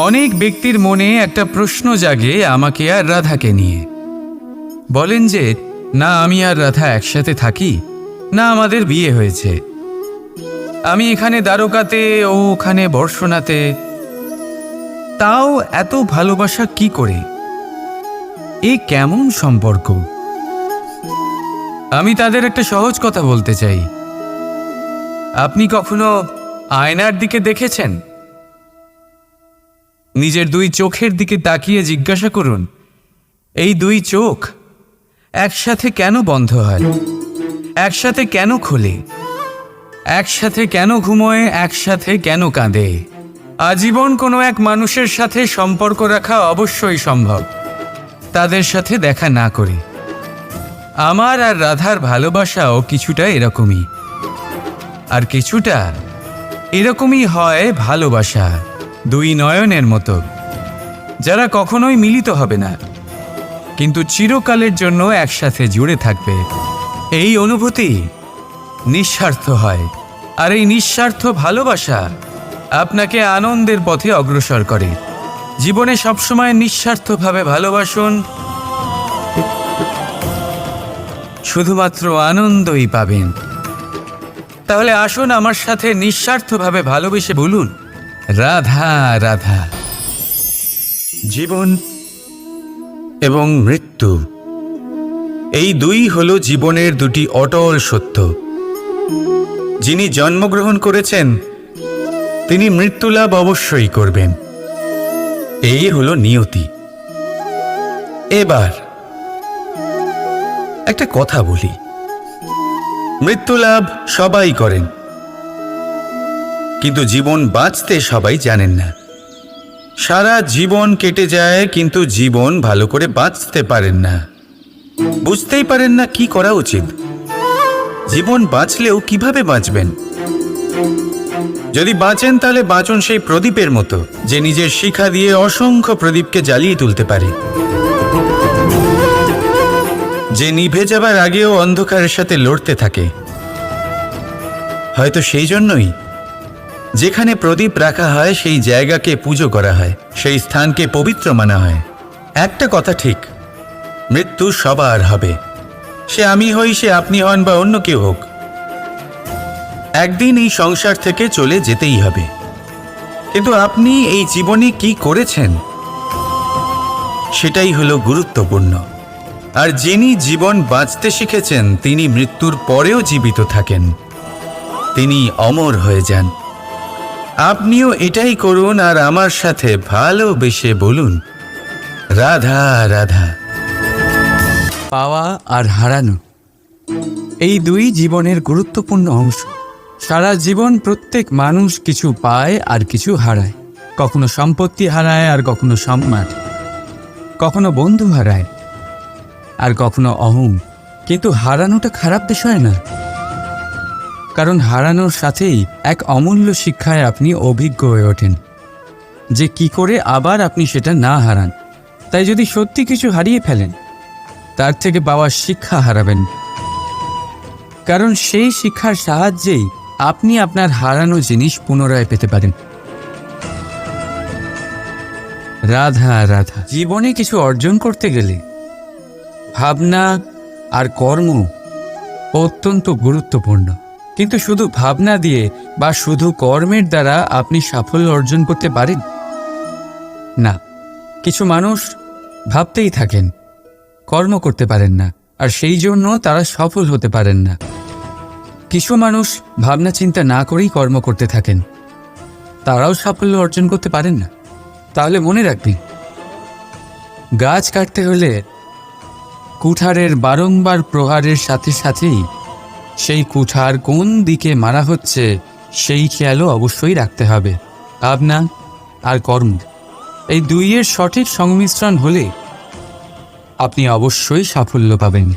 অনেক ব্যক্তির মনে একটা প্রশ্ন জাগে আমাকে আর রাধাকে নিয়ে। বলেন যে না আমি আর রাধা একসাথে থাকি, না আমাদের বিয়ে হয়েছে। আমি এখানে দ্বারকাতে, ও ওখানে বর্ষনাতে, তাও এত ভালোবাসা কি করে? এ কেমন সম্পর্ক? আমি তাদের একটা সহজ কথা বলতে চাই। আপনি কখনো আয়নার দিকে দেখেছেন? নিজের দুই চোখের দিকে তাকিয়ে জিজ্ঞাসা করুন, এই দুই চোখ একসাথে কেন বন্ধ হয়, একসাথে কেন খোলে, একসাথে কেন ঘুমোয়, একসাথে কেন কাঁদে? আজীবন কোনো এক মানুষের সাথে সম্পর্ক রাখা অবশ্যই সম্ভব, তাদের সাথে দেখা না করে। আমার আর রাধার ভালোবাসাও কিছুটা এরকমই, আর কিছুটা এরকমই হয় ভালোবাসা দুই নয়নের মতো, যারা কখনোই মিলিত হবে না, কিন্তু চিরকালের জন্য একসাথে জুড়ে থাকবে। এই অনুভূতি নিঃস্বার্থ হয়, আর এই নিঃস্বার্থ ভালোবাসা আপনাকে আনন্দের পথে অগ্রসর করে। জীবনে সবসময় নিঃস্বার্থভাবে ভালোবাসুন, শুধুমাত্র আনন্দই পাবেন। তাহলে আসুন আমার সাথে নিঃস্বার্থভাবে ভালোবেসে বলুন, রাধা রাধা। জীবন এবং মৃত্যু, এই দুই হলো জীবনের দুটি অটল সত্য। যিনি জন্মগ্রহণ করেছেন তিনি মৃত্যুলাভ অবশ্যই করবেন, এই হলো নিয়তি। এবার একটা কথা বলি, মৃত্যুলাভ সবাই করেন, কিন্তু জীবন বাঁচতে সবাই জানেন না। সারা জীবন কেটে যায় কিন্তু জীবন ভালো করে বাঁচতে পারেন না, বুঝতেই পারেন না কি করা উচিত। জীবন বাঁচলেও কিভাবে বাঁচবেন? যদি বাঁচেন তাহলে বাঁচুন সেই প্রদীপের মতো, যে নিজের শিখা দিয়ে অসংখ্য প্রদীপকে জ্বালিয়ে তুলতে পারে, যে নিভে যাবার আগেও অন্ধকারের সাথে লড়তে থাকে। হয়তো সেই জন্যই যেখানে প্রদীপ রাখা হয় সেই জায়গাকে পুজো করা হয়, সেই স্থানকে পবিত্র মানা হয়। একটা কথা ঠিক, মৃত্যু সবার হবে, সে আমি হই, সে আপনি হন, বা অন্য কেউ হোক। একদিন এই সংসার থেকে চলে যেতেই হবে, কিন্তু আপনি এই জীবনে কি করেছেন সেটাই হলো গুরুত্বপূর্ণ। আর যিনি জীবন বাঁচতে শিখেছেন তিনি মৃত্যুর পরেও জীবিত থাকেন, তিনি অমর হয়ে যান। আপনিও এটাই করুন আর আমার সাথে ভালোবেসে বলুন, রাধা রাধা। পাওয়া আর হারানো, এই দুই জীবনের গুরুত্বপূর্ণ অংশ। সারা জীবন প্রত্যেক মানুষ কিছু পায় আর কিছু হারায়। কখনো সম্পত্তি হারায় আর কখনো সম্মান, কখনো বন্ধু হারায় আর কখনো অহং। কিন্তু হারানোটা খারাপ বিষয় না, কারণ হারানোর সাথেই এক অমূল্য শিক্ষায় আপনি অভিজ্ঞ হয়ে ওঠেন, যে কি করে আবার আপনি সেটা না হারান। তাই যদি সত্যি কিছু হারিয়ে ফেলেন, তার থেকে পাওয়া শিক্ষা হারাবেন, কারণ সেই শিক্ষার সাহায্যেই আপনি আপনার হারানো জিনিস পুনরায় পেতে পারেন। রাধা রাধা। জীবনে কিছু অর্জন করতে গেলে ভাবনা আর কর্ম অত্যন্ত গুরুত্বপূর্ণ, কিন্তু শুধু ভাবনা দিয়ে বা শুধু কর্মের দ্বারা আপনি সাফল্য অর্জন করতে পারেন না। কিছু মানুষ ভাবতেই থাকেন, কর্ম করতে পারেন না, আর সেই জন্য তারা সফল হতে পারেন না। কিছু মানুষ ভাবনা চিন্তা না করেই কর্ম করতে থাকেন, তারাও সাফল্য অর্জন করতে পারেন না। তাহলে মনে রাখবেন, গাছ কাটতে হলে কুঠারের বারংবার প্রহারের সাথে সাথেই সেই কুঠার কোন দিকে মারা হচ্ছে সেই খেয়ালও অবশ্যই রাখতে হবে। ভাবনা আর কর্ম, এই দুইয়ের সঠিক সংমিশ্রণ হলে আপনি অবশ্যই সাফল্য পাবেন।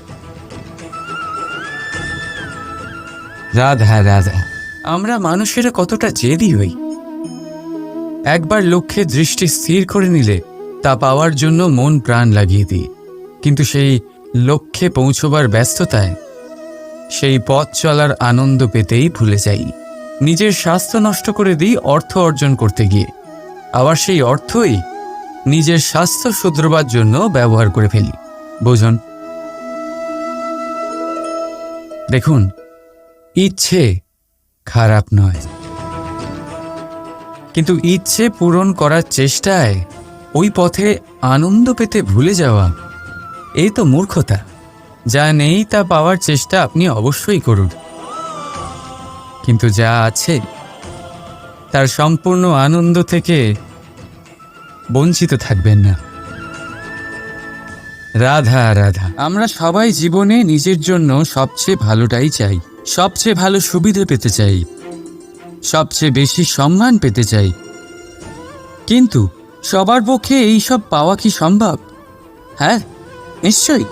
রাধা রাধা। আমরা মানুষেরা কতটা জেদি হই। একবার লক্ষ্যে দৃষ্টি স্থির করে নিলে তা পাওয়ার জন্য মন প্রাণ লাগিয়ে দিই, কিন্তু সেই লক্ষ্যে পৌঁছবার ব্যস্ততায় সেই পথ চলার আনন্দ পেতেই ভুলে যাই। নিজের স্বাস্থ্য নষ্ট করে দিই অর্থ অর্জন করতে গিয়ে, আবার সেই অর্থই নিজের স্বাস্থ্য শুধরবার জন্য ব্যবহার করে ফেলি। বুঝুন, দেখুন, ইচ্ছে খারাপ নয়, কিন্তু ইচ্ছে পূরণ করার চেষ্টায় ওই পথে আনন্দ পেতে ভুলে যাওয়া, এই তো মূর্খতা। যা নেই তা পাওয়ার চেষ্টা আপনি অবশ্যই করুন, কিন্তু যা আছে তার সম্পূর্ণ আনন্দ থেকে বঞ্চিত থাকবেন না। রাধা রাধা। আমরা সবাই জীবনে নিজের জন্য সবচেয়ে ভালোটাই চাই, সবচেয়ে ভালো সুবিধে পেতে চাই, সবচেয়ে বেশি সম্মান পেতে চাই, কিন্তু সবার পক্ষে এই সব পাওয়া কি সম্ভব? হ্যাঁ, নিশ্চয়ই।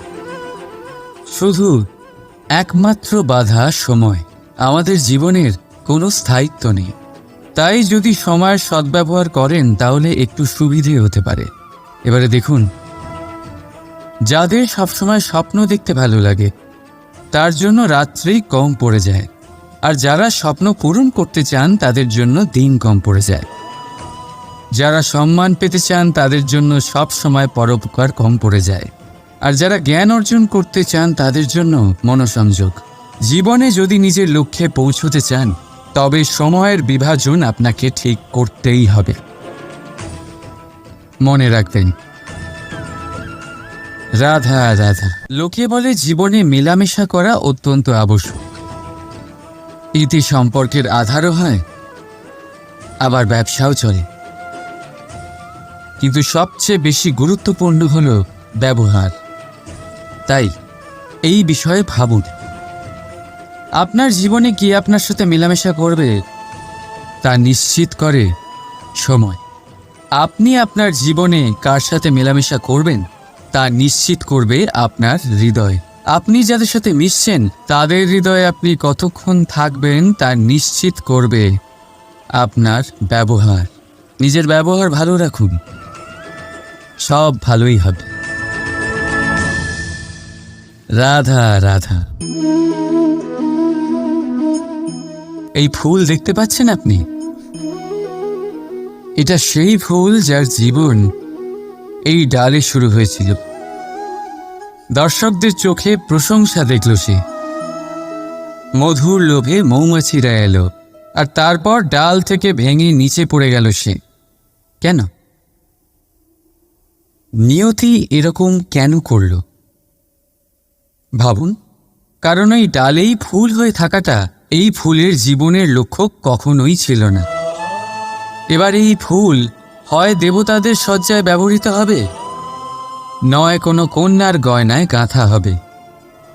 শুধু একমাত্র বাধা সময়। আমাদের জীবনের কোনো স্থায়িত্ব নেই, তাই যদি সময়ের সদ্ব্যবহার করেন তাহলে একটু সুবিধে হতে পারে। এবারে দেখুন, যাদের সবসময় স্বপ্ন দেখতে ভালো লাগে তার জন্য রাত্রি কম পড়ে যায়, আর যারা স্বপ্ন পূরণ করতে চান তাদের জন্য দিন কম পড়ে যায়। যারা সম্মান পেতে চান তাদের জন্য সব সময় পরোপকার কম পড়ে যায়, আর যারা জ্ঞান অর্জন করতে চান তাদের জন্য মনোসংযোগ। জীবনে যদি নিজের লক্ষ্যে পৌঁছতে চান তবে সময়ের বিভাজন আপনাকে ঠিক করতেই হবে। মনে রাখবেন। রাধা রাধা। লোকে বলে জীবনে মেলামেশা করা অত্যন্ত আবশ্যক। ইতি সম্পর্কের আধারও হয়, আবার ব্যবসাও চলে, কিন্তু সবচেয়ে বেশি গুরুত্বপূর্ণ হল ব্যবহার। তাই এই বিষয়ে ভাবুন, আপনার জীবনে কি আপনার সাথে মেলামেশা করবে তা নিশ্চিত করে সময়। আপনি আপনার জীবনে কার সাথে মেলামেশা করবেন তা নিশ্চিত করবে আপনার হৃদয়। আপনি যাদের সাথে মিশছেন তাদের হৃদয়ে আপনি কতক্ষণ থাকবেন তা নিশ্চিত করবে আপনার ব্যবহার। নিজের ব্যবহার ভালো রাখুন, সব ভালোই হবে। রাধা রাধা। এই ফুল দেখতে পাচ্ছেন আপনি? এটা সেই ফুল যার জীবন এই ডালে শুরু হয়েছিল। দর্শকদের চোখে প্রশংসা দেখল সে, মধুর লোভে মৌমাছিরা এলো, আর তারপর ডাল থেকে ভেঙে নিচে পড়ে গেল সে। কেন? নিয়তি এরকম কেন করল? ভাবুন, কারণ এই ডালেই ফুল হয়ে থাকাটা এই ফুলের জীবনের লক্ষ্য কখনোই ছিল না। এবার এই ফুল হয় দেবতাদের সজ্জায় ব্যবহৃত হবে, নয় কোনো কন্যার গয়নায় গাঁথা হবে,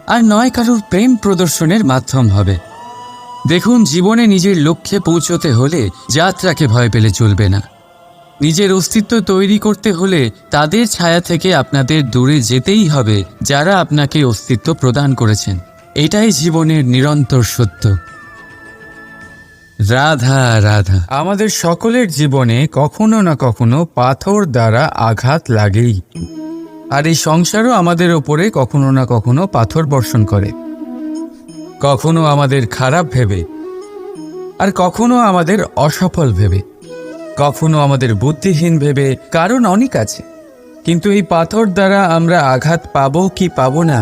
আর নয় কারোর প্রেম প্রদর্শনের মাধ্যম হবে। দেখুন, জীবনে নিজের লক্ষ্যে পৌঁছতে হলে যাত্রাকে ভয় পেলে চলবে না। নিজের অস্তিত্ব তৈরি করতে হলে তাদের ছায়া থেকে আপনাদের দূরে যেতেই হবে যারা আপনাকে অস্তিত্ব প্রদান করেছেন। এটাই জীবনের নিরন্তর সত্য। রাধা রাধা। আমাদের সকলের জীবনে কখনো না কখনো পাথর দ্বারা আঘাত লাগেই, আর এই সংসারও আমাদের ওপরে কখনো না কখনো পাথর বর্ষণ করে, কখনো আমাদের খারাপ ভেবে, আর কখনো আমাদের অসফল ভেবে, কখনো আমাদের বুদ্ধিহীন ভেবে। কারণ অনেক আছে, কিন্তু এই পাথর দ্বারা আমরা আঘাত পাবো কি পাবো না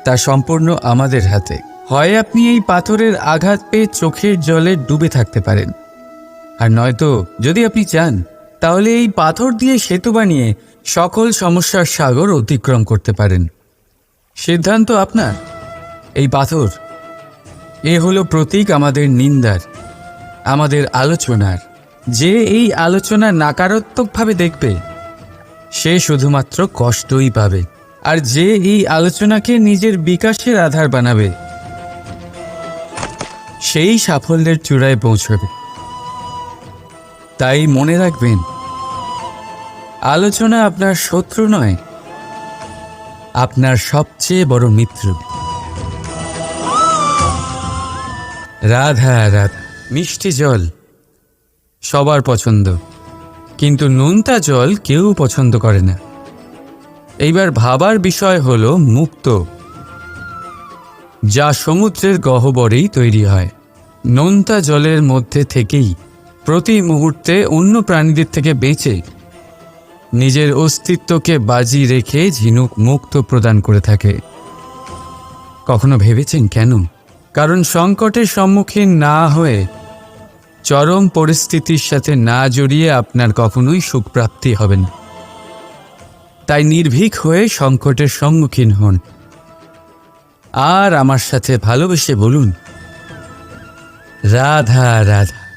তা সম্পূর্ণ আমাদের হাতে। হয় আপনি এই পাথরের আঘাত পেয়ে চোখের জলে ডুবে থাকতে পারেন, আর নয়তো যদি আপনি চান তাহলে এই পাথর দিয়ে সেতু বানিয়ে সকল সমস্যার সাগর অতিক্রম করতে পারেন। সিদ্ধান্ত আপনার। এই পাথর এ হলো প্রতীক আমাদের নিন্দার, আমাদের আলোচনার। যে এই আলোচনা নাকারাত্মকভাবে দেখবে সে শুধুমাত্র কষ্টই পাবে, আর যে এই আলোচনাকে নিজের বিকাশের আধার বানাবে সেই সাফল্যের চূড়ায় পৌঁছবে। তাই মনে রাখবেন, আলোচনা আপনার শত্রু নয়, আপনার সবচেয়ে বড় মিত্র। রাধা রাধা। মিষ্টি জল সবার পছন্দ, কিন্তু নোনতা জল কেউ পছন্দ করে না। এইবার ভাবার বিষয় হলো মুক্ত, যা সমুদ্রের গহ্বরেই তৈরি হয়। নোনতা জলের মধ্যে থেকেই প্রতি মুহূর্তে অন্য প্রাণীদের থেকে বেঁচে নিজের অস্তিত্বকে বাজি রেখে ঝিনুক মুক্ত প্রদান করে থাকে। কখনো ভেবেছেন কেন? কারণ সংকটের সম্মুখীন না হয়ে, চরম পরিস্থিতির সাথে না জড়িয়ে আপনার কখনোই সুখপ্রাপ্তি হবে না। তাই নির্ভীক হয়ে সংকটের সম্মুখীন হন আর আমার সাথে ভালোবেসে বলুন, রাধা রাধা।